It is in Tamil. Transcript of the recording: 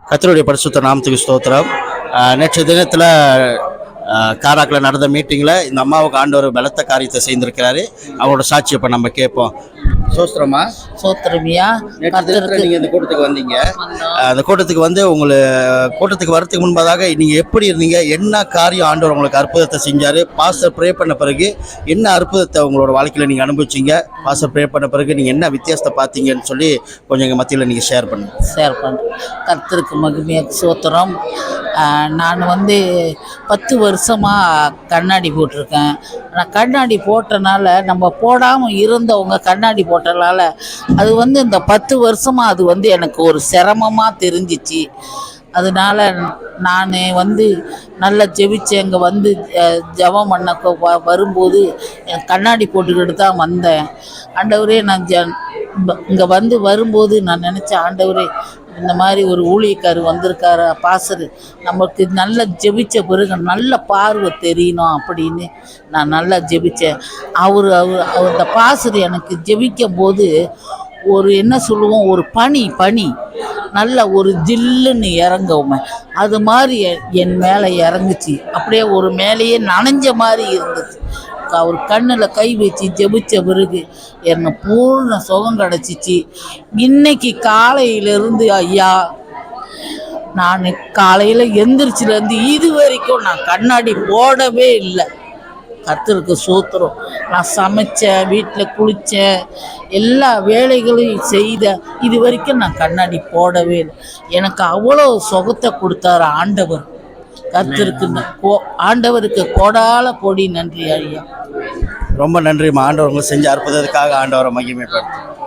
கர்த்தருடைய பரிசுத்த நாமத்துக்கு ஸ்தோத்திரம். நேற்று தினத்தில் காராக்கில் நடந்த மீட்டிங்கில் இந்த அம்மாவுக்கு ஆண்டவர் பலத்த காரியத்தை செய்திருக்கிறாரு. அவங்களோட சாட்சி இப்போ நம்ம கேட்போம். சோஸ்திரமா சோத்திரமியா நீங்கள் இந்த கூட்டத்துக்கு வந்தீங்க. அந்த கூட்டத்துக்கு வந்து கூட்டத்துக்கு வரதுக்கு முன்பதாக நீங்கள் எப்படி இருந்தீங்க, என்ன காரியம் ஆண்டவர் உங்களுக்கு அற்புதத்தை செஞ்சார், பாஸ்டர் ப்ரே பண்ண பிறகு என்ன அற்புதத்தை உங்களோட வாழ்க்கையில் நீங்கள் அனுபவிச்சிங்க, பாஸ்டர் ப்ரே பண்ண பிறகு நீங்கள் என்ன வித்தியாசத்தை பார்த்தீங்கன்னு சொல்லி கொஞ்சம் எங்கள் மத்தியில் நீங்கள் ஷேர் பண்ணுங்கள். கர்த்தருக்கு மகிமையாக சோத்திரம். நான் 10 வருஷமாக கண்ணாடி போட்டிருக்கேன். நான் கண்ணாடி போட்டனால, நம்ம போடாமல் இருந்தவங்க கண்ணாடி போட்டனால அது இந்த 10 வருஷமாக அது எனக்கு ஒரு சிரமமாக தெரிஞ்சிச்சு. அதனால் நான் நல்லா ஜெபிச்சேன். இங்கே ஜெபம் பண்ண வரும்போது கண்ணாடி போட்டுக்கிட்டு தான் வந்தேன். ஆண்டவரே, நான் இங்கே வரும்போது நான் நினச்சேன், ஆண்டவரே இந்த மாதிரி ஒரு ஊழியக்கார் வந்திருக்காரு, பாசரு நமக்கு நல்லா ஜெபிச்ச பிறகு நல்ல பார்வை தெரியணும் அப்படின்னு நான் நல்லா ஜெபித்தேன். அவர் அந்த பாசரு எனக்கு ஜெபிக்கும் போது ஒரு என்ன சொல்லுவோம், ஒரு பனி நல்ல ஒரு ஜில்லுன்னு இறங்குமே, அது மாதிரி என் மேலே இறங்குச்சு. அப்படியே ஒரு மேலேயே நனைஞ்ச மாதிரி இருந்துச்சு. அவர் கண்ணில் கை வச்சு ஜெபிச்ச பிறகு எனக்கு பூர்ண சுகம் கிடச்சிச்சு. இன்னைக்கு காலையிலேருந்து ஐயா, நான் காலையில் எந்திரிச்சிலேருந்து இது வரைக்கும் நான் கண்ணாடி போடவே இல்லை. கர்த்தருக்கு சோத்திரம். நான் சமைச்சேன், வீட்டில் குளித்தேன், எல்லா வேலைகளையும் செய்தேன். இது வரைக்கும் நான் கண்ணாடி போடவே இல்லை. எனக்கு அவ்வளோ சுகத்தை கொடுத்தாரு ஆண்டவர். கர்த்தருக்கு ஆண்டவருக்கு கோடால கோடி நன்றி ஐயா. ரொம்ப நன்றிம்மா. ஆண்டவர் உங்களுக்கு செஞ்ச அற்புதத்துக்காக ஆண்டவரை மகிமைப்படுத்து.